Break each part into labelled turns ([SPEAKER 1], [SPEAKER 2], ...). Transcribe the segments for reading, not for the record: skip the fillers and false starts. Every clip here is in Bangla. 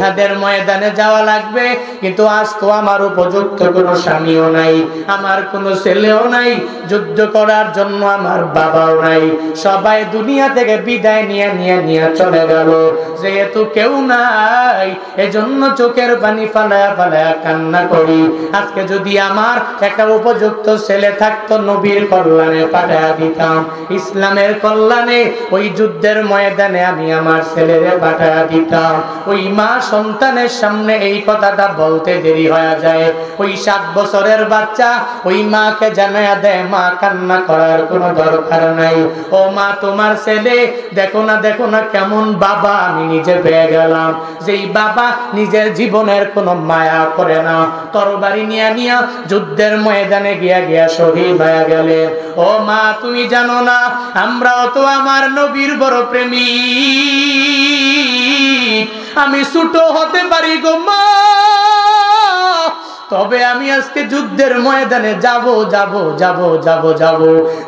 [SPEAKER 1] জিহাদের ময়দানে যাওয়া লাগবে, কিন্তু আজ তো আমার উপযুক্ত কোনো স্বামীও নাই, আমার কোনো ছেলেও নাই, যুদ্ধ করার জন্য আমার বাবাও নাই, সবাই দুনিয়া থেকে বিদায় নিয়ে চলে গেল। যেহেতু কেউ নাই, এজন্য চোখের পানি ফালায়া ফালায়া কান্না করি। আজকে যদি আমার একটা উপযুক্ত ছেলে থাকতো, নবীর কল্যাণে পাঠায়া দিতাম, ইসলামের কল্যাণে ওই যুদ্ধের ময়দানে আমি আমার ছেলেরে পাঠায়া দিতাম। ওই মা সন্তানের সামনে এই কথাটা বলতে দেরি হয়ে যায়। ওই 7 বছরের বাচ্চা ওই মাকে জানায়া দেয়, মা কান্না করার কোনো দরকার নাই, ও মা তোমার ছেলে দেখো না কেমন বাবা আমি নিজে পেয়ে গেলাম, যেই বাবা নিজের জীবনের কোনো মায়া করে না, তরবারি নিয়া যুদ্ধের ময়দানে গিয়া শহীদ হয়ে গেলে। ও মা তুমি জানো না, আমরাও তো আমার নবীর বড় প্রেমী, আমি ছোট হতে পারি গো মা, তবে আমি আজকে যুদ্ধের ময়দানে যাব।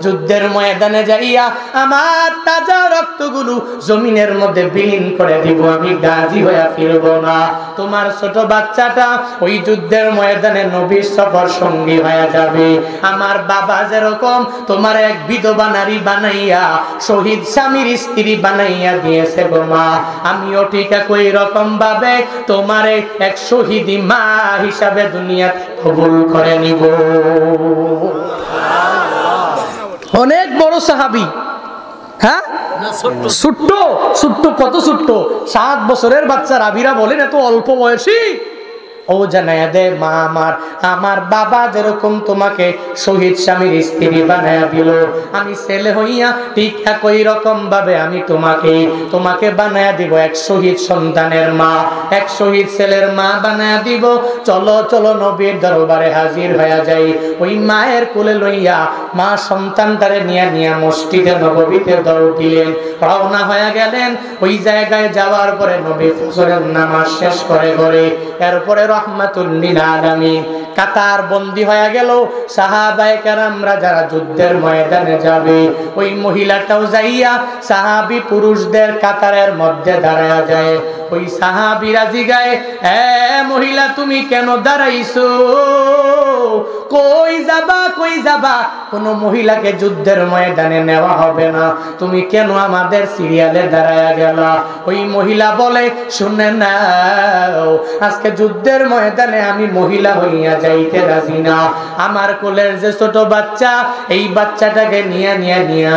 [SPEAKER 1] যুদ্ধের ময়দানে যাইয়া আমার তাজা রক্তগুলো জমিনের মধ্যে বিলীন করে দিব, আমি গাজী হয়ে ফিরব না। তোমার ছোট বাচ্চাটা ওই যুদ্ধের ময়দানে নবীর সফর সঙ্গী হয়ে যাবে। আমার বাবা যেরকম তোমার এক বিধবা নারী বানাইয়া শহীদ স্বামীর স্ত্রী বানাইয়া দিয়েছে গো মা, আমিও ঠিক একই রকম ভাবে তোমার এক শহীদি মা হিসাবে দুনিয়া কবুল করে নিব। অনেক বড় সাহাবী, হ্যাঁ ছোট্ট কত ছোট্ট, 7 বছরের বাচ্চা। রাবিরা বলেন এত অল্প বয়সী। ও জানায়া দে মা আমার বাবা যেরকম তোমাকে শহীদ স্বামীর স্ত্রী বানায়া দিল, আমি ছেলে হইয়া ঠিক একই রকম ভাবে আমি তোমাকে বানায়া দিব এক শহীদ সন্তানের মা, এক শহীদ ছেলের মা বানায়া দিব। চলো নবীর দরবারে হাজির হয়ে যাই। ওই মায়ের কোলে লইয়া মা সন্তানটারে নিয়ে মসজিদে নববীতে দৌড় দিলেন, রওনা হয়ে গেলেন। ওই জায়গায় যাওয়ার পরে নবী ফজরের নামাজ শেষ করে এরপরে রহমাতুল লিল আলামিন কাতার বন্দী হয়ে গেল। সাহাবায়ে কেরামরা যারা যুদ্ধের ময়দানে যাবে, ওই মহিলাটাও যাইয়া সাহাবী পুরুষদের কাতারের মধ্যে দাঁড়ায়া যায়। ওই সাহাবীরা জিগায়, এ মহিলা তুমি কেন দাঁড়াইছো, কই যাবা? কোন মহিলাকে যুদ্ধের ময়দানে নেওয়া হবে না, তুমি কেন আমাদের সিরিয়ালে দাঁড়ায়া গেলা? ওই মহিলা বলে, শুনে নাও, আজকে যুদ্ধের ময়দানে আমি মহিলা হইয়া যাইতে রাজি না। আমার কোলের যে ছোট বাচ্চা, এই বাচ্চাটাকে নিয়ে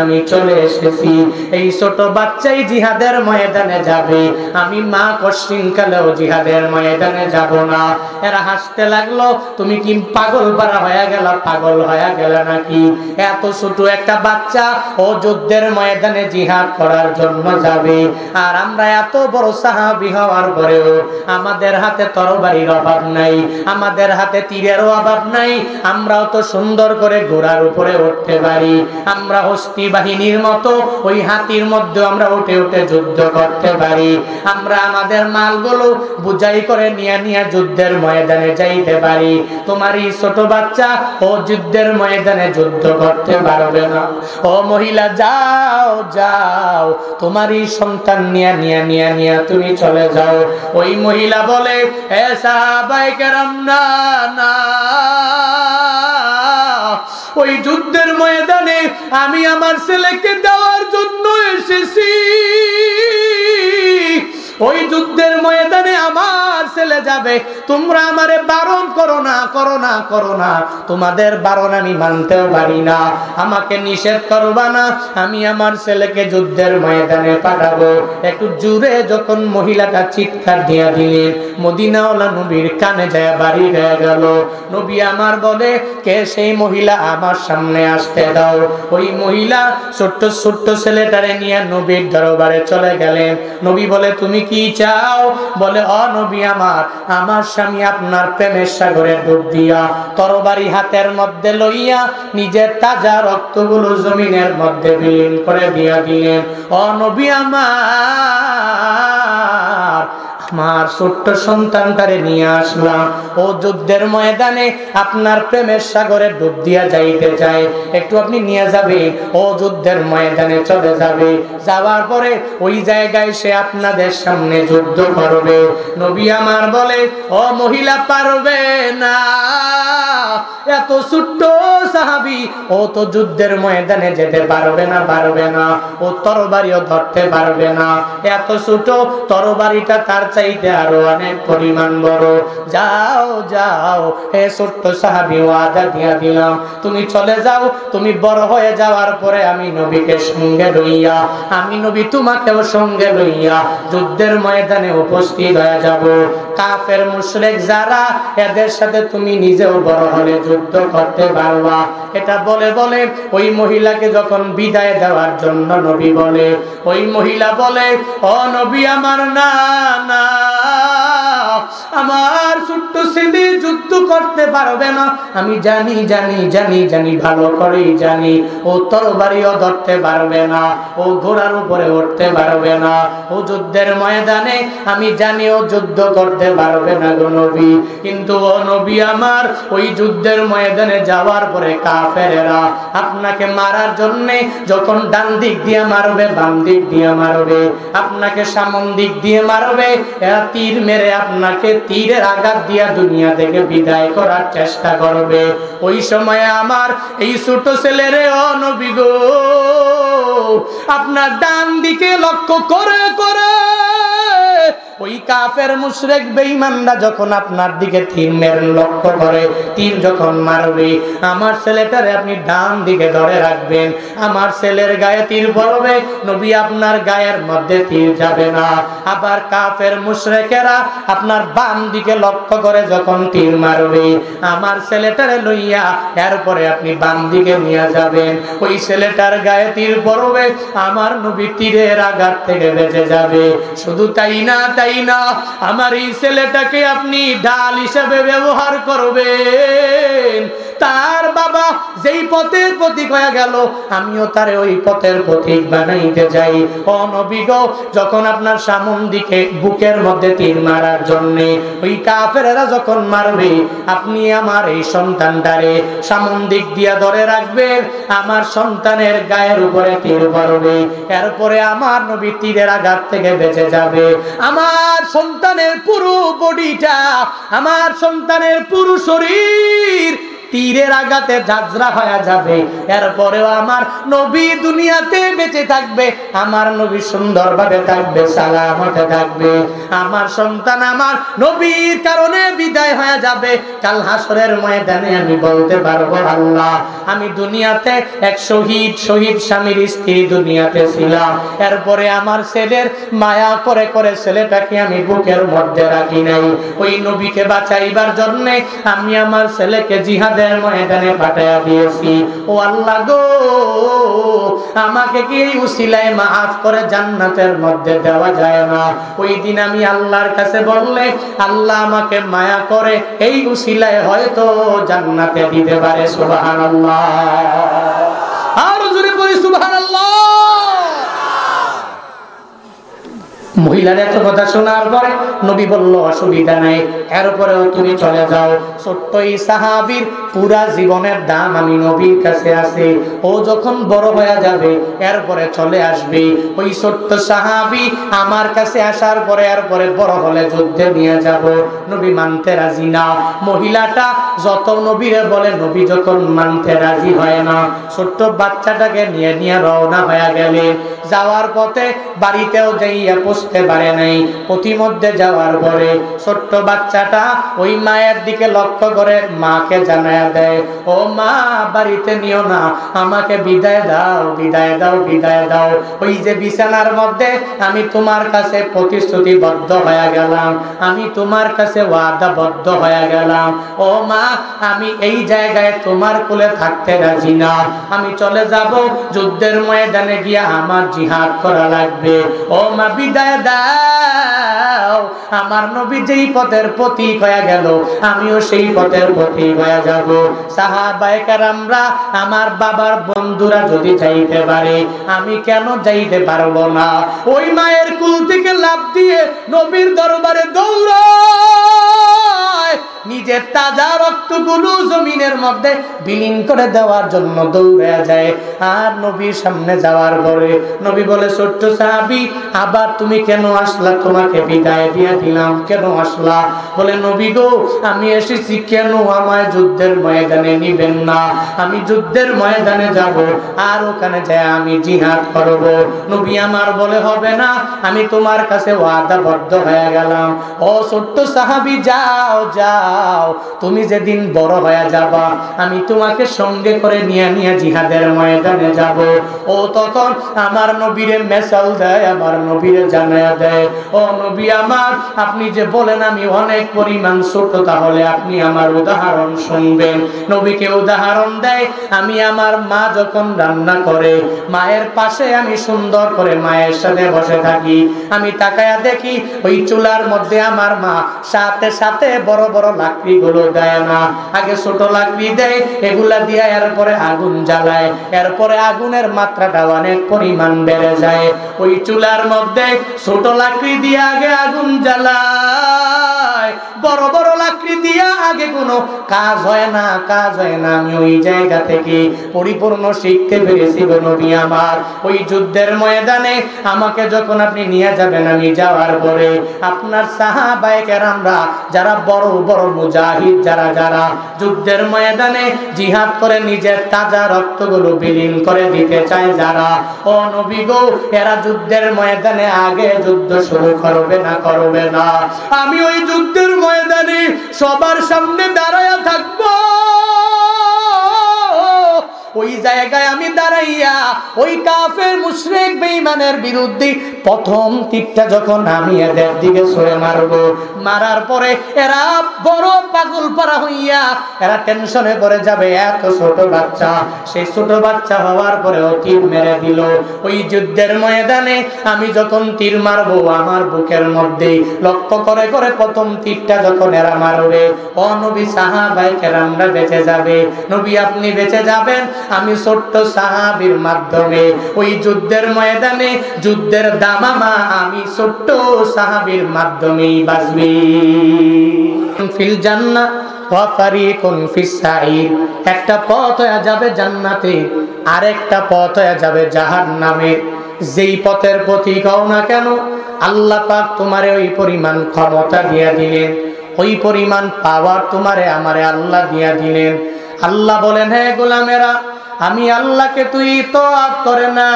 [SPEAKER 1] আমি চলে এসেছি। এই ছোট বাচ্চাই জিহাদের ময়দানে যাবে, আমি মা কশিনকালেও জিহাদের ময়দানে যাব না। এরা হাসতে লাগলো, তুমি কি পাগল হয়ে গেল নাকি? এত ছোট একটা বাচ্চা ও যুদ্ধের ময়দানে জিহাদ করার জন্য যাবে, আর আমরা এত বড় সাহাবী হওয়ার পরেও আমাদের হাতে তরবারির অভাব নাই, আমাদের হাতে তীরেরও অভাব নাই, আমরাও তো সুন্দর করে ঘোড়ার উপরে উঠতে পারি, আমরা হস্তি বাহিনীর মতো ওই হাতির মধ্যে আমরা উঠে যুদ্ধ করতে পারি, আমরা আমাদের মালগুলো বুঝাই করে নিয়ে যুদ্ধের ময়দানে যাইতে পারি। তোমার এই ছোট বাচ্চা ও যুদ্ধের ময়দানে যুদ্ধ করতে পারবে না। ও মহিলা যাও, তোমার এই সন্তান নিয়ে তুমি চলে যাও। ওই মহিলা বলে, এ সাহাবায়ে কেরাম, না, ওই যুদ্ধের ময়দানে আমি আমার ছেলেকে দেওয়ার জন্য এসেছি, ওই যুদ্ধের ময়দানে আমার ছেলে যাবে, তোমরা আমারে বারণ করো না, তোমাদের বারণ আমি মানতেও পারি না, আমাকে নিষেধ করবা না, আমি আমার ছেলেকে যুদ্ধের ময়দানে পাঠাবো। একটু জোরে যখন মহিলাটা চিৎকার দিয়া দিলেন, মদিনাওয়ালা নবীর কানে যায় বাড়ি হয়ে গেল। নবী আমার বলে, কে সেই মহিলা, আমার সামনে আসতে দাও। ওই মহিলা ছোট্ট ছেলেটারে নিয়ে নবীর দরবারে চলে গেলেন। নবী বলে, তুমি কি চাও? বলে, ও নবী আমার স্বামী আপনার প্রেমের সাগরে ডুব দিয়া তরবারি হাতের মধ্যে লইয়া নিজের তাজা রক্তগুলো জমিনের মধ্যে বিলীন করে দিয়া দিলেন। ও নবী আমার ছোট্ট সন্তানটারে নিয়ে আসলাম, ও যুদ্ধের ময়দানে আপনার প্রেমের সাগরে ডুব দিয়া যাইতে চায়, একটু আপনি নিয়ে যাবেন, ও যুদ্ধের ময়দানে চলে যাবে, যাওয়ার পরে ওই জায়গায় সে আপনাদের সামনে যুদ্ধ করবে। নবী আমার বলে, ও মহিলা পারবে না, এত ছোট্ট সাহাবী, ও তো যুদ্ধের ময়দানে যেতে পারবে না, ও তরবারিও ধরতে পারবে না, এত ছোট, তরবারিটা তার চাইতে আরো অনেক পরিমাণ বড়। যাও যাও, হে ছোট্ট সাহাবী, ওয়াদা দিয়া দিলাম, তুমি চলে যাও, তুমি বড় হয়ে যাওয়ার পরে আমি নবীকে সঙ্গে লইয়া, আমি নবী তোমাকেও সঙ্গে লইয়া যুদ্ধের ময়দানে উপস্থিত হয়ে যাব। কাফের মুশরিক যারা, এদের সাথে তুমি নিজেও বড় হলে যুদ্ধ করতে পারবা। এটা বলে বলে ওই মহিলাকে যখন বিদায় দেওয়ার জন্য নবী বলে, ওই মহিলা বলে, ও নবী আমার, না না, আমার ছোট্ট ছেলে যুদ্ধ করতে পারবে না, আমি জানি জানি জানি জানি, ভালো করেই জানি, ও তরবারিও ধরতে পারবে না, ও ঘোড়ার উপরে উঠতে পারবে না, ও যুদ্ধের ময়দানে আমি জানি ও যুদ্ধ করতে পারবে না গো নবী। কিন্তু ও নবী আমার, ওই যুদ্ধের ময়দানে যাওয়ার পরে কাফেরেরা আপনাকে মারার জন্য যখন ডান দিক দিয়ে মারবে, বাম দিক দিয়ে মারবে, আপনাকে সামন দিক দিয়ে মারবে, এরা তীর মেরে আপনাকে তীরের আঘাত দিয়া দুনিয়া থেকে বিদায় করার চেষ্টা করবে। ওই সময় আমার এই ছোট ছেলেরে, ও নবী গো, আপনার ডান দিকে লক্ষ্য করে করে ওই কাফের মুশরিক বেঈমানরা যখন আপনার দিকে তীর মেরে লক্ষ্য করে, তীর যখন মারবে, আমার ছেলেটারে আপনি ডান দিকে ধরে রাখবেন, আমার ছেলের গায়ে তীর পড়বে, নবী আপনার গায়ের মধ্যে তীর যাবে না। আবার কাফের মুশরিকেরা আপনার বাম দিকে লক্ষ্য করে যখন তীর মারবে, আমার ছেলেটারে লইয়া এরপরে আপনি বাম দিকে নিয়ে যাবেন, ওই ছেলেটার গায়ে তীর পড়বে, আমার নবী তীরের আঘাত থেকে বেঁচে যাবে। শুধু তাই না, আমার এই ছেলেটাকে আপনি ঢাল হিসেবে ব্যবহার করবেন, তার বাবা যেই পথের প্রতীক হয়ে গেল, আমিও তারে ওই পথের প্রতীক বানাইতে যাই। ও নবী গো, যখন আপনার সামন দিকে বুকের মধ্যে তীর মারার জন্য ওই কাফেরেরা যখন মারবে, আপনি আমার এই সন্তানটারে সামন দিক দিয়া ধরে রাখবেন, আমার সন্তানের গায়ের উপরে তীর পড়বে, এরপরে আমার নবী তীরের আঘাত থেকে বেঁচে যাবে। আমার সন্তানের পুরো বডিটা, আমার সন্তানের পুরো শরীর তীরের আঘাতে ঝাঁঝরা হয়ে যাবে, এরপরেও আমার নবী দুনিয়াতে বেঁচে থাকবে, আমার নবী সুন্দরভাবে থাকবে, সালামতে থাকবে। আমার সন্তান আমার নবীর কারণে বিদায় হয়ে যাবে, কাল হাসরের ময়দানে আমি বলতে পারবো, আল্লাহ, আমি দুনিয়াতে এক শহীদ স্বামীর স্ত্রী দুনিয়াতে ছিলাম, এরপরে আমার ছেলের মায়া করে করে ছেলেটাকে আমি বুকের মধ্যে রাখি নাই, ওই নবীকে বাঁচাইবার জন্য আমি আমার ছেলেকে জিহাদের ময়দানে পাঠাইয়া দিয়েছি। ও আল্লাহ গো, আমাকে কি এই উসিলায় মাফ করে জান্নাতের মধ্যে দেওয়া যায় না? ওই দিন আমি আল্লাহর কাছে বললে আল্লাহ আমাকে মায়া করে এই উসিলায় হয়তো জান্নাতে দিতে পারে। সুবহানাল্লাহ, আর জোরে বলি সুবহানাল্লাহ। মহিলার এত কথা শোনার পরে নবী বলল, অসুবিধা নাই, এরপরেও তুমি চলে যাও, ছোট্ট এই সাহাবীর পুরা জীবনের দাম আমি নবীর কাছে আছে, ও যখন বড় হয়ে যাবে এরপরে চলে আসবে, ওই ছোট্ট সাহাবী আমার কাছে আসার পরে এরপরে বড় হলে যুদ্ধে নিয়ে যাব। নবী মানতে রাজি না, মহিলাটা যত নবীরে বলে, নবী যখন মানতে রাজি হয় না, ছোট্ট বাচ্চাটাকে নিয়ে নিয়ে রওনা হয়ে গেলে, যাওয়ার পথে বাড়িতেও যাইয়া পৌঁছতে পারে নাই, পথিমধ্যে যাওয়ার পরে ছোট্ট বাচ্চাটা ওই মায়ের দিকে লক্ষ্য করে মাকে জানায়া দেয়, ও মা, বাড়িতে নিও না, আমাকে বিদায় দাও, বিদায় দাও, বিদায় দাও, ওই যে বিছানার মধ্যে আমি তোমার কাছে প্রতিশ্রুতিবদ্ধ হয়ে গেলাম, আমি তোমার কাছে ওয়াদাবদ্ধ হয়ে গেলাম, ও মা, আমি এই জায়গায় তোমার কোলে থাকতে রাজি না, আমি চলে যাব, যুদ্ধের ময়দানে গিয়া আমার জিহাদ করা লাগবে, ও মা বিদায় দাও, যাও। আমার নবী যেই পথের প্রতীক হয়ে গেল, আমিও সেই পথের প্রতীক হয়ে যাব। সাহাবায়ে কেরামরা, আমার বাবার বন্ধুরা যদি যাইতে পারে, আমি কেন যাইতে পারবো না? ওই মায়ের কুল থেকে লাফ দিয়ে নবীর দরবারে দৌড়ায়, নিজের তাজা রক্তগুলো জমিনের মধ্যে বিলীন করে দেওয়ার জন্য দৌড়ে যায়। আর নবীর সামনে যাওয়ার পরে নবী বলে, ছোট্ট সাহাবী, আবার তুমি কেন আসলা? তোমাকে বিদায় দিয়ে দিলাম, কেন আসলা? বলে, নবী গো, আমি এসেছি কেন আমায় যুদ্ধের ময়দানে নিবেন না? আমি যুদ্ধের ময়দানে যাব, আর ওখানে যায় আমি জিহাদ করব। নবী আমার বলে, হবে না, আমি তোমার কাছে ওয়াদাবদ্ধ হয়ে গেলাম। ও ছোট্ট সাহাবী, যাও যাও, তুমি যেদিন বড় হয়ে যাবা, আমি তোমাকে সঙ্গে করে নিয়ে নিয়ে জিহাদের ময়দানে যাব। ও তখন আমার নবীরে মেসাল দেয়, আমার নবীরে জানায়া দেয়, ও নবী আমার, আপনি যে বলেন আমি অনেক পরিমাণ ছোট, তাহলে আপনি আমার উদাহরণ শুনবেন। নবীকে উদাহরণ দেয়, আমি আমার মা যখন রান্না করে, মায়ের পাশে আমি সুন্দর করে মায়ের সাথে বসে থাকি, আমি তাকায়া দেখি ওই চুলার মধ্যে আমার মা সাথে সাথে বড় বড় লাকড়ি গুলো দেয় না, আগে ছোট লাকড়ি দেয়, এগুলা দিয়ে এরপরে আগুন জ্বালায়, এরপরে আগুনের মাত্রাটা অনেক পরিমাণ বেড়ে যায়। ওই চুলার মধ্যে ছোট লাকড়ি দিয়ে আগে আগুন জ্বালায়, বড় বড় লাকড়ি দিয়ে আগে কোনো কাজ হয় না, কাজ হয় না। আমি ওই জায়গা থেকে পরিপূর্ণ শিখতে পেরেছি গো নবী আমার। ওই যুদ্ধের ময়দানে আমাকে যখন আপনি নিয়ে যাবেন, আমি যাওয়ার পরে আপনার সাহাবায়ে কেরামরা, যারা বড় বড় মুজাহিদ, যারা যারা যুদ্ধের ময়দানে জিহাদ করে নিজের তাজা রক্তগুলো বিলীন করে দিতে চায় যারা, ও নবী গো, এরা যুদ্ধের ময়দানে আগে যুদ্ধ শুরু করবে না, করবে না। আমি ওই যুদ্ধের ময়দানে সবার সামনে দাঁড়ায়া থাকবো। ওই জায়গায় আমি দাঁড়াইয়া ওই কাফের মুশরিক বেঈমানের বিরুদ্ধে প্রথম তীরটা যখন আমি এদের দিকে ছুঁড়ে মারবো, মারার পরে এরা বড় পাগল পারা হইয়া এরা টেনশনে পড়ে যাবে, এত ছোট বাচ্চা, সেই ছোট বাচ্চা হওয়ার পরেও তীর মেরে দিল। ওই যুদ্ধের ময়দানে আমি যখন তীর মারবো, আমার বুকের মধ্যে লক্ষ্য করে করে প্রথম তীরটা যখন এরা মারবে, ও নবী, সাহাবায়ে কেরামরা বেঁচে যাবে। নবী আপনি বেঁচে যাবেন, আমি ছোট্ট সাহাবীর মাধ্যমে ওই যুদ্ধের ময়দানে যুদ্ধের দামামা আমি ছোট্ট সাহাবীর মাধ্যমেই বাঁচবে। ফিল জান্নাহ ওয়া ফারিকুন ফিস সাঈর, একটা পথ হয়ে যাবে জান্নাতে, আরেকটা পথ হয়ে যাবে জাহান্নামে। যেই পথের পথিক হও না কেন, আল্লাহ পাক তোমারে ওই পরিমাণ ক্ষমতা দিয়া দিলেন, ওই পরিমাণ পাওয়ার তোমারে আমারে আল্লাহ দিয়া দিলেন। আল্লাহ বলেন, হে গোলামেরা, আমি আল্লাহকে তুই ইতাআত করে না,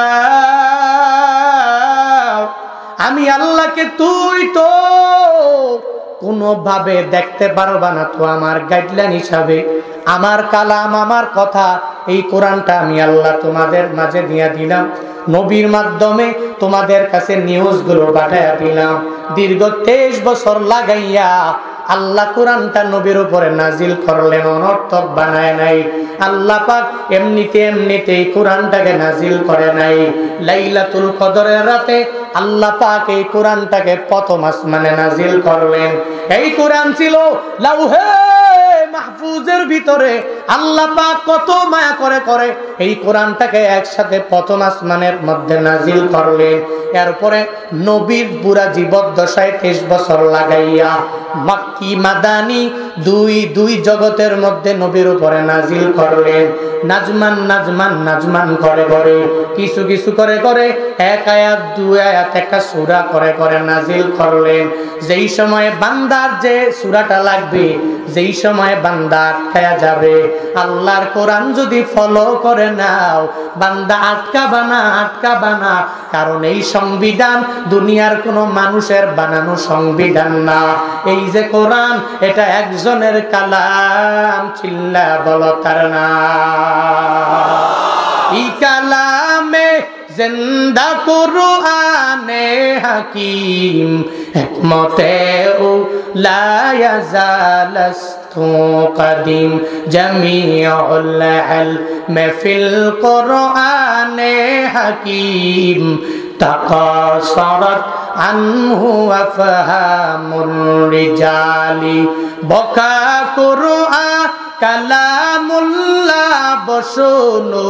[SPEAKER 1] আমি আল্লাহকে তুই তো কোনোভাবে দেখতে পারবা না, তো আমার গাইডলাইন হিসাবে আমার কালাম, আমার কথা, এই কোরআনটা আমি আল্লাহ তোমাদের মাঝে দিয়া দিলাম, নবীর মাধ্যমে তোমাদের কাছে নিউজগুলো পাঠাইয়া দিলাম। দীর্ঘ 23 বছর লাগাইয়া আল্লাহ কোরআনটা নবীর উপরে নাজিল করলেন, অনর্থক বানায় নাই। আল্লাহ পাক এমনিতে এমনিতেই কোরআনটাকে নাজিল করে নাই। লাইলাতুল কদরের রাতে আল্লাহ পাক এই কোরআনটাকে প্রথম আসমানে নাজিল করলেন। এই কোরআন ছিল লাউহে মাহফুজের ভিতরে। আল্লাহ পাক কত মায়া করে করে এই কোরআনটাকে একসাথে প্রথম আসমানের মধ্যে নাজিল করলেন। এরপরে নবীর পুরা জীবদ্দশায় 23 বছর লাগাইয়া মাক্কি মাদানি দুই জগতের মধ্যে নবীর উপরে নাজিল করলেন। নাজমান নাজমান নাজমান করে করে, কিছু কিছু করে করে, এক আয়াত দুই আয়াত একটা সূরা করে করে নাজিল করলেন। যেই সময়ে বান্দার যে সূরাটা লাগবে, যেই সময়ে বান্দা আটকায়া যাবে, আল্লাহর কোরআন যদি ফলো করে নাও, বান্দা আটকাবা না, আটকাবা না। কারণ এই সংবিধান দুনিয়ার কোনো মানুষের বানানো সংবিধান না। এই যে কোরআন, এটা একজনের কালাম, চিল্লা বলো তার নাম। এই কালামে জিন্দা কুরআনে হাকিম, হিকমতে ও লা ইয়াজালাস্তু কাদিম, জামিউল ইলম ফিল কুরআনে হাকিম, তাকাসারাত আনহু আফহামুর রিজালি বকা কুরআন কালামুল্লাহ বসনো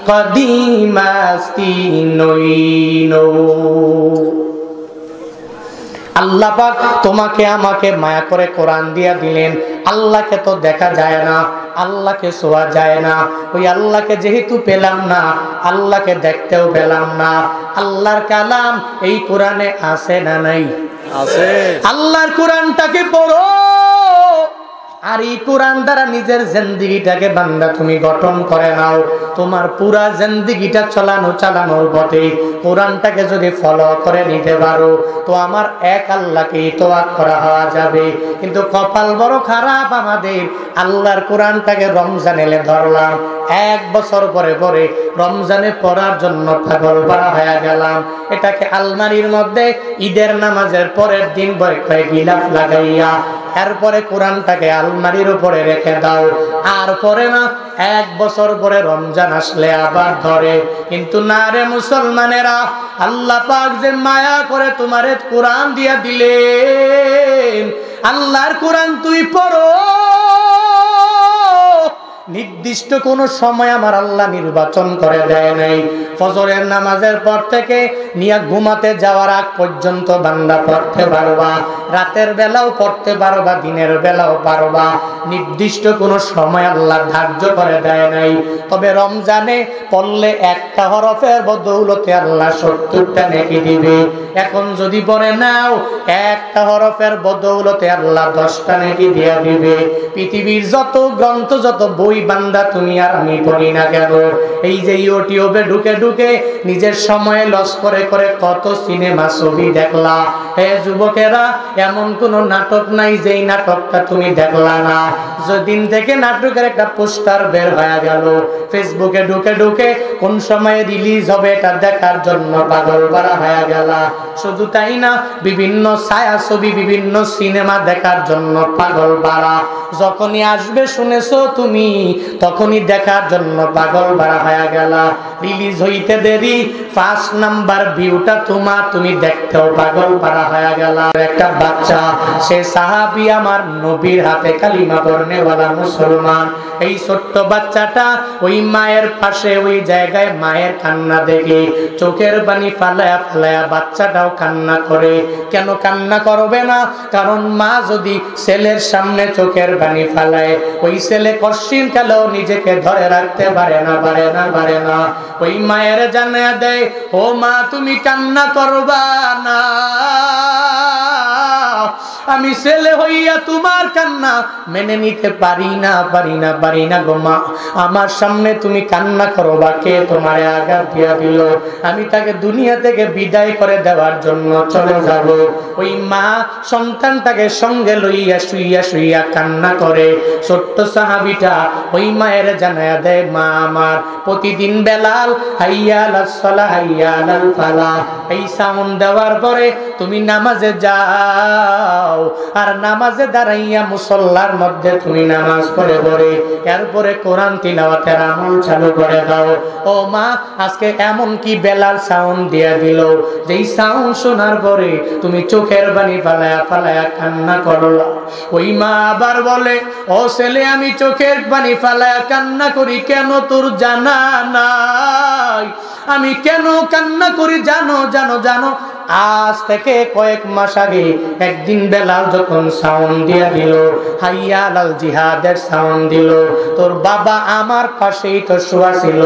[SPEAKER 1] কদিমাস্তি নইনো। আল্লাহ পাক তোমাকে আমাকে মায়া করে কোরআন দিয়া দিলেন। আল্লাহকে তো দেখা যায় না, আল্লাহকে ছোঁয়া যায় না। ওই আল্লাহকে যেহেতু পেলাম না, আল্লাহকে দেখতেও পেলাম না। আল্লাহর কালাম এই কোরআনে আছে না নাই? আছে। আল্লাহর কোরআনটাকে পড়ো, আর এই কোরআন দ্বারা নিজের জিন্দেগিটাকে বান্দা তুমি গঠন করে নাও। তোমার পুরা জিন্দেগিটা চালানোর পথে কোরআনটাকে যদি ফলো করে নিতে পারো তো আমার এক আল্লাহকে ইতোয়াত করা হওয়া যাবে। কিন্তু কপাল বড় খারাপ আমাদের, আল্লাহর কোরআনটাকে রমজান এলে ধরলাম, 1 বছর পরে রমজানে পড়ার জন্য পাগল পারা হয়ে গেলাম। এটাকে আলমারির মধ্যে ঈদের নামাজের পরের দিন কয়েক গিলাফ লাগাইয়া এরপরে কোরআনটাকে আলমারির উপরে রেখে দাও। আর পরে না 1 বছর পরে রমজান আসলে আবার ধরে। কিন্তু না রে মুসলমানেরা, আল্লাহ পাক যে মায়া করে তোমারে কোরআন দিয়া দিলেন, আল্লাহর কোরআন তুই পড়ো। নির্দিষ্ট কোন সময় আমার আল্লাহ নির্বাচন করে দেয় নাই। ফজরের নামাজের পর থেকে নিয়ে ঘুমাতে যাওয়ার আগ পর্যন্ত বান্দা পড়তে পারবা, রাতের বেলাও পড়তে পারবা, দিনের বেলাও পারবা। নির্দিষ্ট কোন সময় আল্লাহ ধার্য করে দেয় নাই। তবে রমজানে পড়লে একটা হরফের বদৌলতে আল্লাহ 70টা নেকি দিবে। এখন যদি পড়ে নাও, একটা হরফের বদৌলতে আল্লাহ 10টা নেকি দিয়ে দিবে। পৃথিবীর যত গ্রন্থ, যত বই বান্দা তুমি আর আমি পড়ি না কেন, এই যে ইউটিউবে ঢুকে নিজের সময় লস করে কত সিনেমা ছবি দেখলা। হে যুবকেরা, এমন কোন নাটক নাই যেই নাটকটা তুমি দেখলা না। যেদিন থেকে নাটকের একটা পোস্টার বের হয়ে গেল, ফেসবুকে ঢুকে কোন সময় রিলিজ হবে এটা দেখার জন্য পাগল পারা হয়ে গেল। শুধু তাই না, বিভিন্ন ছায়া ছবি, বিভিন্ন সিনেমা দেখার জন্য পাগল পারা। যখনই আসবে শুনেছো তুমি, তখনই দেখার জন্য পাগল পারা হয়ে গেল। রিলিজ হইতে দেরি, 1 নাম্বার ভিউটা তুমি দেখতেও পাগল পারা হয়ে গেল। একটা বাচ্চা, সে সাহাবী, আমার নবীর হাতে কালিমা পড়নেওয়ালা মুসলমান। এই ছোট্ট বাচ্চাটা ওই মায়ের পাশে, ওই জায়গায় মায়ের কান্না দেখে চোখের পানি ফালায়া বাচ্চাটাও কান্না করে। কেন কান্না করবে না? কারণ মা যদি ছেলের সামনে চোখের পানি ফালায়, ওই ছেলে কশিন কালেও নিজেকে ধরে রাখতে পারে না। ওই মায়ের জানিয়ে দেয়, ও মা তুমি কান্না করবা না, আমি ছেলে হইয়া তোমার কান্না মেনে নিতে পারি না গো মা। আমার সামনে তুমি কান্না করবা, কে তোমারে আঘাত দিয়া দিল? আমি তাকে দুনিয়া থেকে বিদায় করে দেওয়ার জন্য চলে যাব। ওই মা সন্তানটাকে সঙ্গে লইয়া শুইয়া কান্না করে। ছোট্ট সাহাবীটা ওই মায়ের জানায়া দেয়, মা আমার প্রতিদিন বেলাল হাইয়া আলাস সালাহ হাইয়া আলাল ফালাহ এই সাউন্ড দেওয়ার পরে তুমি নামাজে যাও, আর নামাজে দাঁড়াইয়া মুসল্লার মধ্যে তুমি নামাজ পড়ে এরপরে কোরআন তিলাওয়াতের আমল চালু করে দাও। ও মা, আজকে এমন কি বেলাল সাউন্ড দিয়া দিল, যেই সাউন্ড শোনার পরে তুমি চোখের পানি ফালায়া কান্না করলা। ওই মা আবার বলে, ও ছেলে, আমি চোখের পানি ফালায়া কান্না করি কেন তোর জানা নাই? আমি কেন কান্না করি জানো? আজ থেকে কয়েক মাস আগে একদিন বেলাল যখন সাউন্ড দিয়ে দিল, হাইয়া আলাল জিহাদের সাউন্ড দিল, তোর বাবা আমার পাশেই তো শোয়া ছিল।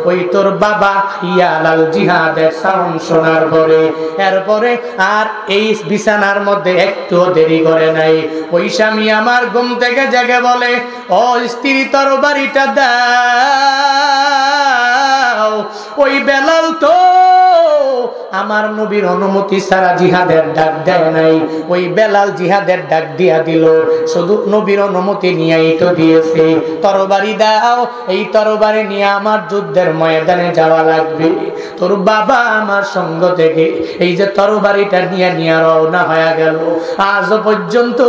[SPEAKER 1] ওই তোর বাবা হাইয়া আলাল জিহাদের সাউন্ড শোনার পরে এরপরে আর এই বিছানার মধ্যে একটু দেরি করে নাই। ওই স্বামী আমার ঘুম থেকে জেগে বলে, ও স্ত্রী তরবারিটা দাও। ওই বেলাল তো আমার নবীর অনুমতি ছাড়া জিহাদের ডাক দেয় নাই। ওই বেলাল জিহাদের ডাক দিয়া দিল, শুধু নবীর অনুমতি নিয়েই তো দিয়েছে। তরবারি দাও, এই তরবারি নিয়ে আমার যুদ্ধের ময়দানে যাওয়া লাগবে। তোর বাবা আমার সঙ্গ থেকে এই যে তরবারিটা নিয়ে রওনা হয়ে গেল, আজ পর্যন্ত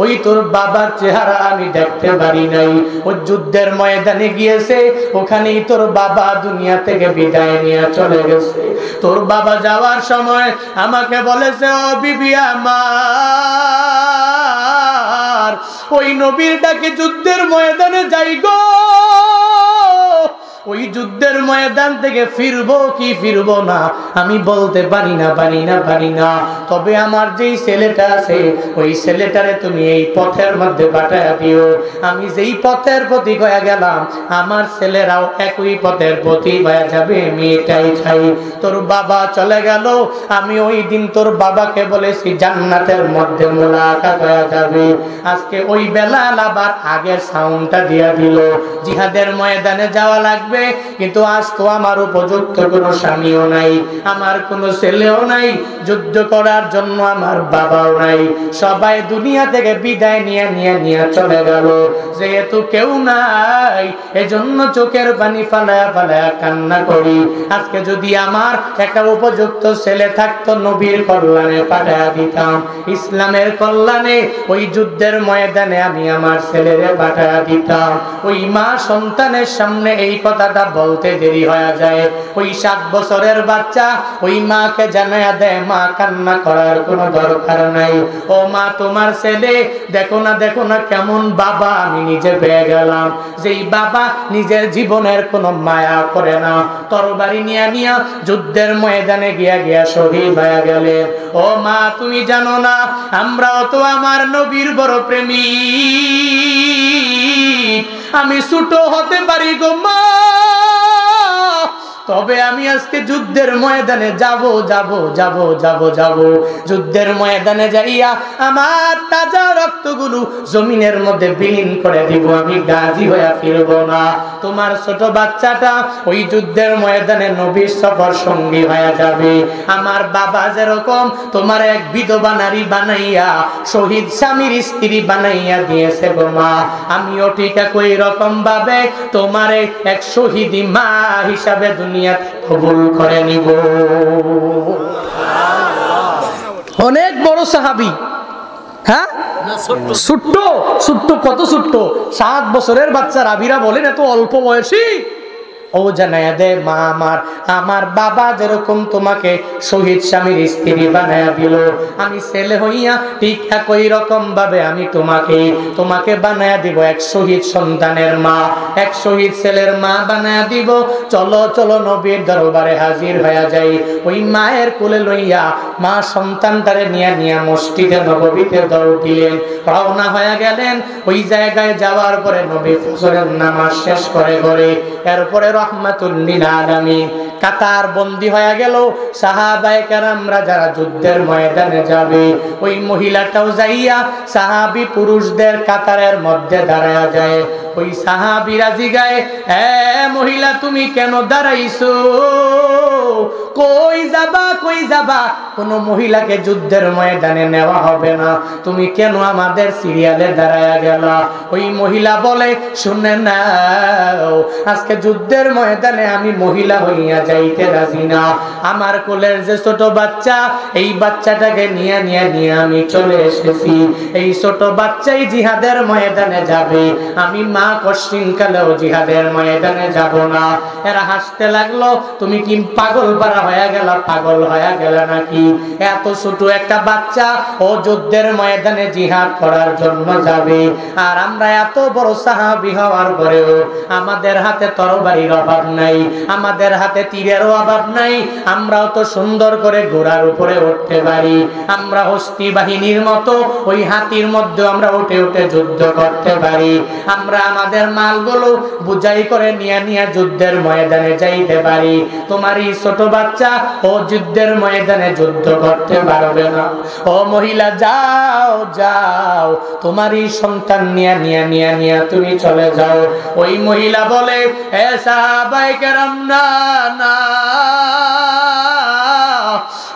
[SPEAKER 1] ওই তোর বাবার চেহারা আমি দেখতে পারি নাই। ওই যুদ্ধের ময়দানে গিয়েছে, ওখানেই তোর বাবা দুনিয়া থেকে বিদায় নিয়ে চলে গেছে। তোর বাবা যাওয়ার সময় আমাকে বলেছে, ও বিবি আমার, ওই নবীর ডাকে যুদ্ধের ময়দানে যাই গো, ওই যুদ্ধের ময়দান থেকে ফিরবো কি ফিরবো না আমি বলতে পারি না। তবে আমার যেই ছেলেটা আছে ওই ছেলেটারে তুমি এই পথের মধ্যে পাঠায়া দিও। আমি যেই পথের প্রতি হয়ে গেলাম আমার ছেলেরাও একই পথের প্রতি হয়ে যাবে, আমি এটাই চাই। তোর বাবা চলে গেল, আমি ওই দিন তোর বাবাকে বলেছি জান্নাতের মধ্যে মোলাকাত হয়ে যাবে। আজকে ওই বেলাল আবার আগের সাউন্ডটা দিয়া দিল, জিহাদের ময়দানে যাওয়া লাগবে, কিন্তু আজ তো আমার উপযুক্ত কোনো স্বামীও নাই, আমার কোনো ছেলেও নাই, যুদ্ধ করার জন্য আমার বাবাও নাই, সবাই দুনিয়া থেকে বিদায় নিয়ে চলে গেল। যেহেতু কেউ নাই এজন্য চোখের পানি ফালায়া কান্না করি। আজকে যদি আমার একটা উপযুক্ত ছেলে থাকতো নবীর কল্যাণে পাঠায়া দিতাম, ইসলামের কল্যাণে ওই যুদ্ধের ময়দানে আমি আমার ছেলেরে পাঠায়া দিতাম। ওই মা সন্তানের সামনে এই কথাটা বলতে দেরি হয়ে যায়। ওই 7 বছরের বাচ্চা ওই মাকে জানায়া দেয়, মা কান্না করার কোনো দরকার নাই, ও মা তোমার ছেলে দেখো না কেমন বাবা আমি নিজে পেয়ে গেলাম, যেই বাবা নিজের জীবনের কোনো মায়া করে না, তরবারি নিয়া যুদ্ধের ময়দানে গিয়া শহীদ হয়ে গেলে। ও মা তুমি জানো না আমরাও তো আমার নবীর বড় প্রেমী, আমি ছোট হতে পারি গো মা, তবে আমি আজকে যুদ্ধের ময়দানে যাব। যুদ্ধের ময়দানে যাইয়া আমার তাজা রক্তগুলো জমিনের মধ্যে বিলীন করে দিব, আমি গাজী হয়ে ফিরব না। তোমার ছোট বাচ্চাটা ওই যুদ্ধের ময়দানে নবীর সফর সঙ্গী হয়ে যাবে। আমার বাবা যেরকম তোমার এক বিধবা নারী বানাইয়া শহীদ স্বামীর স্ত্রী বানাইয়া দিয়েছে গো মা, আমিও ঠিক একই রকম ভাবে তোমারে এক শহীদি মা হিসাবে দুনিয়াতে কবুল করে নিব। অনেক বড় সাহাবী, হ্যাঁ ছোট্ট কত ছোট্ট, 7 বছরের বাচ্চা। রাবিরা বলেন এত অল্প বয়সী। ও জানায়া দে মা আমার বাবা যেরকম তোমাকে শহীদ স্বামীর স্ত্রী বানায়া দিল, আমি ছেলে হইয়া ঠিক একই রকম ভাবে আমি তোমাকে বানায়া দিব এক শহীদ সন্তানের মা, এক শহীদ ছেলের মা বানায়া দিব। চলো নবীর দরবারে হাজির হয়ে যাই। ওই মায়ের কোলে লইয়া মা সন্তানটারে নিয়া মসজিদে নববীতে দৌড় দিলেন, রওনা হয়ে গেলেন। ওই জায়গায় যাওয়ার পরে নবী ফজরের নামাজ শেষ করে এরপরে রহমাতুল লিল আলামিন কাতার বন্দী হয়ে গেল। সাহাবায়ে কেরামরা যারা যুদ্ধের ময়দানে যাবে ওই মহিলাটাও যাইয়া সাহাবী পুরুষদের কাতারের মধ্যে দাঁড়ায়া যায়। ওই সাহাবীরা জিগায়, এ মহিলা তুমি কেন দাঁড়াইছো, কই যাবা? কোন মহিলাকে যুদ্ধের ময়দানে নেওয়া হবে না, তুমি কেন আমাদের সিরিয়ালে দাঁড়ায়া গেলা? ওই মহিলা বলে, শুনে নাও আজকে যুদ্ধের ময়দানে আমি মহিলা হইয়া যাইতে রাজি না। আমার কোলের যে ছোট বাচ্চা, এই বাচ্চাটাকে নিয়ে আমি চলে এসেছি। এই ছোট বাচ্চাই জিহাদের ময়দানে যাবে, আমি মা কশিনকালেও জিহাদের ময়দানে যাব না। এরা হাসতে লাগলো, তুমি কি পাগল হয়ে গেল নাকি? এত ছোট একটা বাচ্চা ও যুদ্ধের ময়দানে জিহাদ করার জন্য যাবে, আর আমরা এত বড় সাহাবী হওয়ার পরেও আমাদের হাতে তরবারির অভাব নাই, আমাদের হাতে তীরেরও অভাব নাই, আমরাও তো সুন্দর করে ঘোড়ার উপরে উঠতে পারি, আমরা হস্তি বাহিনীর মতো ওই হাতির মধ্যে আমরা উঠে যুদ্ধ করতে পারি, আমরা আমাদের মালগুলো বুঝাই করে নিয়ে যুদ্ধের ময়দানে যাইতে পারি। তোমার এই ছোট বাচ্চা ও যুদ্ধের ময়দানে যুদ্ধ করতে পারবে না। ও মহিলা যাও তোমার এই সন্তান নিয়ে তুমি চলে যাও। ওই মহিলা বলে, এ সাহাবায়ে কেরাম না,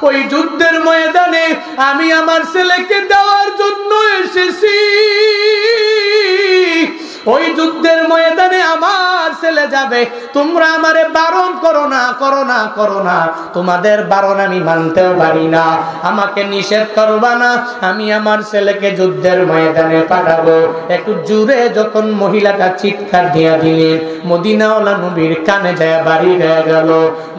[SPEAKER 1] ওই যুদ্ধের ময়দানে আমি আমার ছেলেকে দেওয়ার জন্য এসেছি। ওই যুদ্ধের ময়দানে আমার ছেলে যাবে, তোমরা আমারে বারণ করো না, করো না, করো না, তোমাদের বারণ আমি মানতেও পারি না, আমাকে নিষেধ করবা না, আমি আমার ছেলেকে যুদ্ধের ময়দানে পাঠাবো। একটু জোরে যখন মহিলাটা চিৎকার দিয়া দিলেন, মদিনাওয়ালা নবীর কানে যায় বাড়ি হয়ে গেল।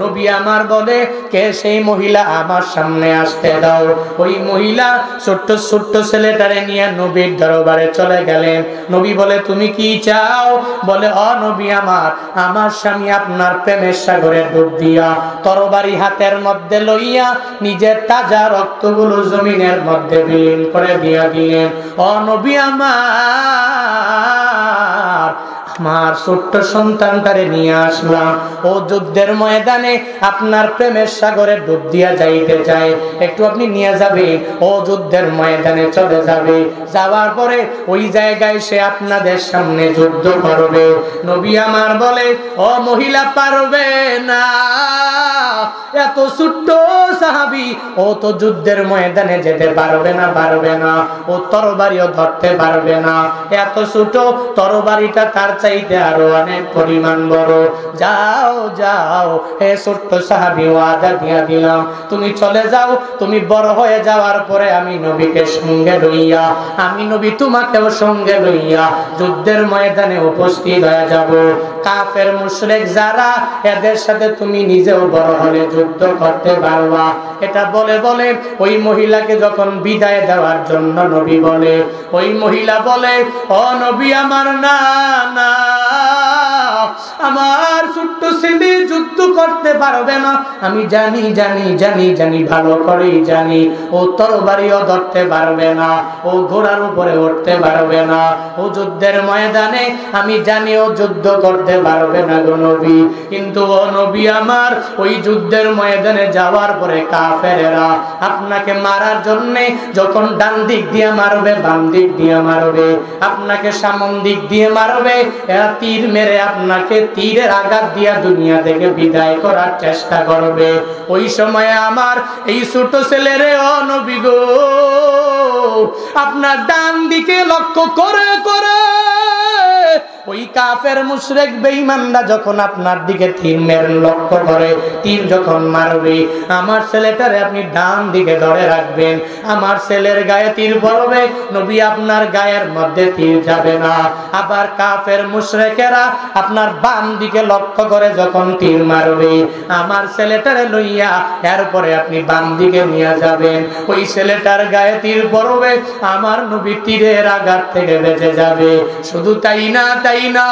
[SPEAKER 1] নবী আমার বলে, কে সেই মহিলা, আমার সামনে আসতে দাও। ওই মহিলা ছোট্ট ছোট্ট ছেলেটারে নিয়ে নবীর দরবারে চলে গেলেন। নবী বলে, তুমি কি চাও? বলে, ও নবী আমার, আমার স্বামী আপনার প্রেমের সাগরে ডুব দিয়া তরবারি হাতের মধ্যে লইয়া নিজের তাজা রক্তগুলো জমিনের মধ্যে বিলীন করে দিয়া দিলেন। ও নবী আমার, আমার ছোট্ট সন্তানটারে নিয়ে আসলাম, ও যুদ্ধের ময়দানে আপনার প্রেমের সাগরে ডুব দিয়া যাইতে চায়, একটু আপনি নিয়ে যাবেন, ও যুদ্ধের ময়দানে চলে যাবে, যাওয়ার পরে ওই জায়গায় সে আপনাদের সামনে যুদ্ধ করবে। নবী আমার বলে, ও মহিলা পারবে না, এত ছোট্ট সাহাবী, ও তো যুদ্ধের ময়দানে যেতে পারবে না, পারবে না, ও তরবারিও ধরতে পারবে না, এত ছোট, তরবারিটা তার চাইতে আরো অনেক পরিমাণ বড়। যাও যাও, হে ছোট্ট সাহাবী, ওয়াদা দিয়া দিলাম, তুমি চলে যাও, তুমি বড় হয়ে যাওয়ার পরে আমি নবীকে সঙ্গে লইয়া, আমি নবী তোমাকেও সঙ্গে লইয়া যুদ্ধের ময়দানে উপস্থিত হয়ে যাব। কাফের মুশরিক যারা, এদের সাথে তুমি নিজেও বড় হলে যুদ্ধ করতে পারবা। এটা বলে বলে ওই মহিলাকে যখন বিদায় দেওয়ার জন্য নবী বলে, ওই মহিলা বলে, ও নবী আমার, না না, আমার ছোট্ট ছেলে যুদ্ধ করতে পারবে না, আমি জানি জানি জানি জানি, ভালো করেই জানি, ও তরবারিও ধরতে পারবে না, ও ঘোড়ার উপরে উঠতে পারবে না, ও যুদ্ধের ময়দানে আমি জানি ও যুদ্ধ করতে পারবে না গো নবী। কিন্তু ও নবী আমার, ওই যুদ্ধের ময়দানে যাওয়ার পরে কাফেরেরা আপনাকে মারার জন্যে যখন ডান দিক দিয়ে মারবে, বাম দিক দিয়ে মারবে, আপনাকে সামন দিক দিয়ে মারবে, এরা তীর মেরে আপনাকে তীরের আঘাত দিয়া দুনিয়া থেকে বিদায় করার চেষ্টা করবে। ওই সময় আমার এই ছোট ছেলেরে, ও নবী গো, আপনার ডান দিকে লক্ষ্য করে করে ওই কাফের মুশরিক বেঈমানরা যখন আপনার দিকে তীর মেরে লক্ষ্য করে, তীর যখন মারবে, আমার ছেলেটারে আপনি ডান দিকে ধরে রাখবেন, আমার ছেলের গায়ে তীর পড়বে, নবী আপনার গায়ের মধ্যে তীর যাবে না। আবার কাফের মুশরিকেরা আপনার বাম দিকে লক্ষ্য করে যখন তীর মারবে, আমার ছেলেটারে লইয়া এরপরে আপনি বাম দিকে নিয়ে যাবেন, ওই ছেলেটার গায়ে তীর পড়বে, আমার নবী তীরের আঘাত থেকে বেঁচে যাবে। শুধু তাই না, তাই না,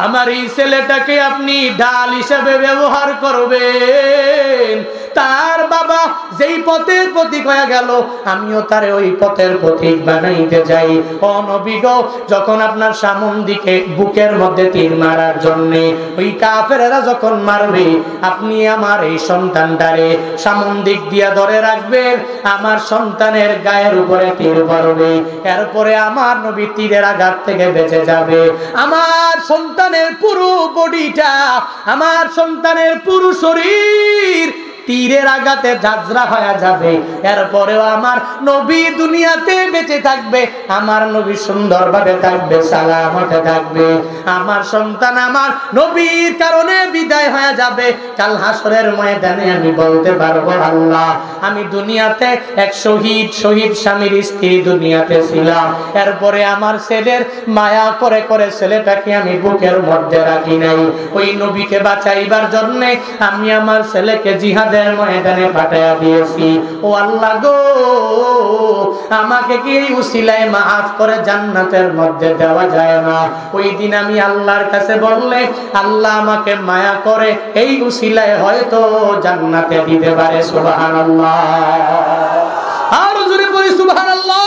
[SPEAKER 1] আমার এই ছেলেটাকে আপনি ঢাল হিসেবে ব্যবহার করবেন, তার বাবা যেই পথের পথিক হয়ে গেল, আমিও তারে ওই পথের পথিক বানাইতে যাই। ও নবী গো, যখন আপনার সামন দিকে বুকের মধ্যে তীর মারার জন্যে ওই কাফেরেরা যখন মারবে, আপনি আমার এই সন্তানটারে সামন দিক দিয়া ধরে রাখবেন, আমার সন্তানের গায়ের উপরে তীর পড়বে, এরপরে আমার নবী তীরের আঘাত থেকে বেঁচে যাবে। আমার সন্তানের পুরো বডিটা, আমার সন্তানের পুরো শরীর তীরের আঘাতে ঝাঁঝরা হয়ে যাবে, এরপরেও আমার নবী দুনিয়াতে বেঁচে থাকবে, আমার নবী সুন্দরভাবে থাকবে, সালামতে থাকবে। আমার সন্তান আমার নবীর কারণে বিদায় হয়ে যাবে, কাল হাসরের ময়দানে আমি বলতে পারবো, আল্লাহ, আমি দুনিয়াতে এক শহীদ স্বামীর স্ত্রী দুনিয়াতে ছিলাম, এরপরে আমার ছেলের মায়া করে করে ছেলেটাকে আমি বুকের মধ্যে রাখি নাই, ওই নবীকে বাঁচাইবার জন্য আমি আমার ছেলেকে জিহাদের ময়দানে পাঠাইয়া দিয়েছি। ও আল্লাহ গো, আমাকে কি এই উসিলায় মাফ করে জান্নাতের মধ্যে দেওয়া যায় না? ওই দিন আমি আল্লাহর কাছে বললে আল্লাহ আমাকে মায়া করে এই উসিলায় হয়তো জান্নাতে দিতে পারে। সুবহানাল্লাহ, আর জোরে বলি সুবহানাল্লাহ।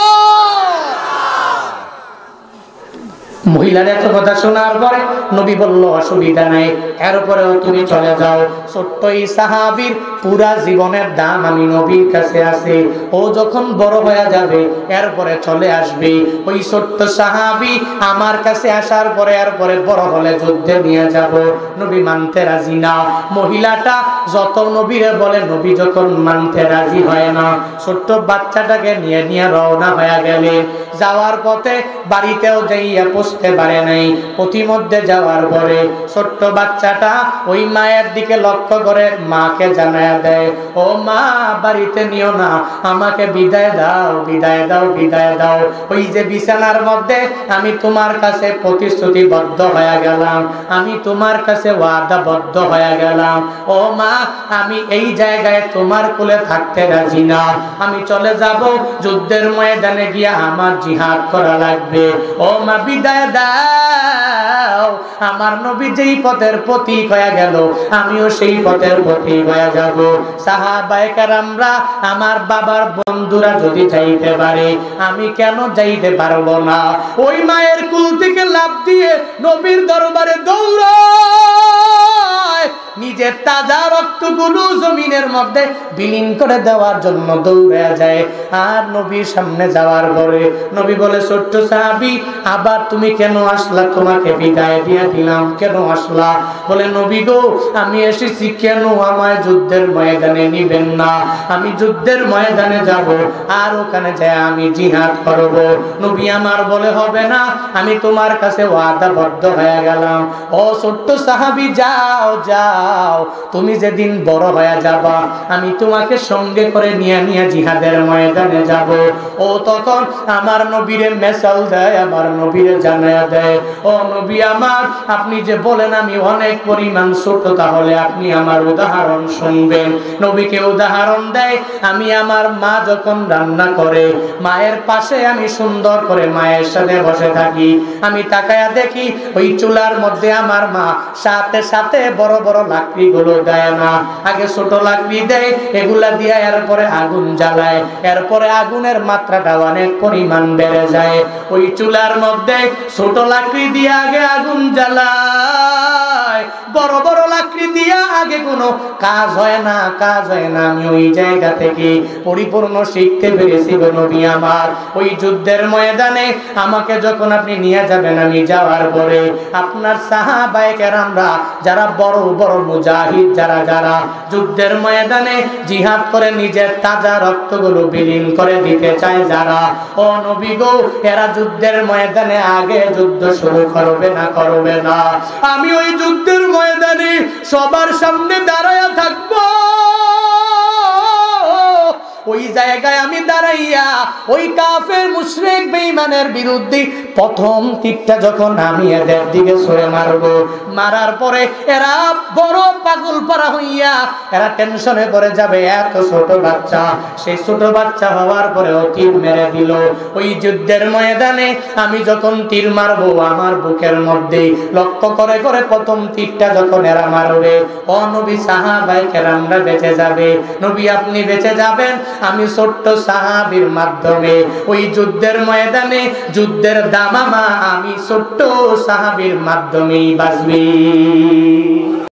[SPEAKER 1] মহিলার এত কথা শোনার পরে নবী বলল, অসুবিধা নাই, এরপরেও তুমি চলে যাও। ছোট্ট এই সাহাবীর পুরা জীবনের দাম আমি নবীর কাছে আছে। ও যখন বড় হয়ে যাবে এরপরে চলে আসবে। ওই ছোট্ট সাহাবী আমার কাছে আসার পরে এরপরে বড় হলে যুদ্ধে নিয়ে যাব। নবী মানতে রাজি না। মহিলাটা যত নবীরে বলে, নবী যখন মানতে রাজি হয় না, ছোট্ট বাচ্চাটাকে নিয়ে নিয়ে রওনা হয়ে গেলেন। যাওয়ার পথে বাড়িতেও যাইয়া পৌঁছতে পারে নাই। পথিমধ্যে যাওয়ার পরে ছোট্ট বাচ্চাটা ওই মায়ের দিকে লক্ষ্য করে মাকে জানায়া দেয়, ও মা, বাড়িতে নিও না, আমাকে বিদায় দাও, বিদায় দাও, বিদায় দাও। ওই যে বিছানার মধ্যে আমি তোমার কাছে প্রতিশ্রুতিবদ্ধ হয়ে গেলাম, আমি তোমার কাছে ওয়াদাবদ্ধ হয়ে গেলাম। ও মা, আমি এই জায়গায় তোমার কোলে থাকতে রাজি না, আমি চলে যাব যুদ্ধের ময়দানে গিয়া আমার জিহাদ করা লাগবে। ও মা, বিদায় দাও। আমার নবী যেই পথের প্রতীক হয়ে গেল, আমিও সেই পথের প্রতীক হয়ে যাব। সাহাবায়ে কেরামরা, আমার বাবার বন্ধুরা যদি যাইতে পারে, আমি কেন যাইতে পারবো না? ওই মায়ের কুল থেকে লাফ দিয়ে নবীর দরবারে দৌড়ায়, নিজের তাজা রক্তগুলো জমিনের মধ্যে বিলীন করে দেওয়ার জন্য দৌড়ে যায়। আর নবীর সামনে যাওয়ার পরে নবী বলে, ছোট্ট সাহাবী, আবার তুমি কেন আসলা? তোমাকে বিদায় দিয়ে দিলাম, কেন আসলা? বলে, নবী গো, আমি এসেছি কেন আমায় যুদ্ধের ময়দানে নিবেন না? আমি যুদ্ধের ময়দানে যাব, আর ওখানে যায় আমি জিহাদ করব। নবী আমার বলে, হবে না, আমি তোমার কাছে ওয়াদাবদ্ধ হয়ে গেলাম। ও ছোট্ট সাহাবী, যাও যাও, তুমি যেদিন বড় হয়ে যাবা আমি তোমাকে সঙ্গে করে নিয়ে নিয়ে জিহাদের ময়দানে যাব। ও তখন আমার নবীরে মেসাল দেয়, আমার নবীরে জানায়া দেয়, ও নবী আমার, আপনি যে বলেন আমি অনেক পরিমাণ ছোট, তাহলে আপনি আমার উদাহরণ শুনবেন। নবীকে উদাহরণ দেয়, আমি আমার মা যখন রান্না করে, মায়ের পাশে আমি সুন্দর করে মায়ের সাথে বসে থাকি, আমি তাকায়া দেখি ওই চুলার মধ্যে আমার মা সাথে সাথে বড় বড় লাকড়ি গুলো দেয় না, আগে ছোট লাকড়ি দেয়, এগুলা দিয়ে এরপরে আগুন জ্বালায়, এরপরে আগুনের মাত্রাটা অনেক পরিমাণ বেড়ে যায়। ওই চুলার মধ্যে ছোট লাকড়ি দিয়ে আগে আগুন জ্বালায়, বড় বড় লাকড়ি দিয়া আগে কোনো কাজ হয় না, কাজ হয় না। আমি ওই জায়গা থেকে পরিপূর্ণ শিখতে পেরেছি গো নবী আমার। ওই যুদ্ধের ময়দানে আমাকে যখন আপনি নিয়ে যাবেন, আমি যাওয়ার পরে আপনার সাহাবায়ে কেরামরা যারা বড় বড় মুজাহিদ, যারা যারা যুদ্ধের ময়দানে জিহাদ করে নিজের তাজা রক্তগুলো বিলীন করে দিতে চায় যারা, ও নবী গো, এরা যুদ্ধের ময়দানে আগে যুদ্ধ শুরু করবে না, করবে না। আমি ওই যুদ্ধের ময়দানে সবার সামনে দাঁড়ায়া থাকবো। ওই জায়গায় আমি দাঁড়াইয়া ওই কাফের মুশরিক বেঈমানের বিরুদ্ধে প্রথম তীরটা যখন আমি এদের দিকে ছুঁড়ে মারবো, মারার পরে এরা বড় পাগল পারা হইয়া এরা টেনশনে পড়ে যাবে, এত ছোট বাচ্চা, সেই ছোট বাচ্চা হওয়ার পরেও তীর মেরে দিল। ওই যুদ্ধের ময়দানে আমি যখন তীর মারবো, আমার বুকের মধ্যে লক্ষ্য করে করে প্রথম তীরটা যখন এরা মারবে, ও নবী, সাহাবায়ে কেরামরা বেঁচে যাবে। নবী আপনি বেঁচে যাবেন, আমি ছোট্ট সাহাবীর মাধ্যমে ওই যুদ্ধের ময়দানে যুদ্ধের দামামা আমি ছোট্ট সাহাবীর মাধ্যমেই বাঁচবি।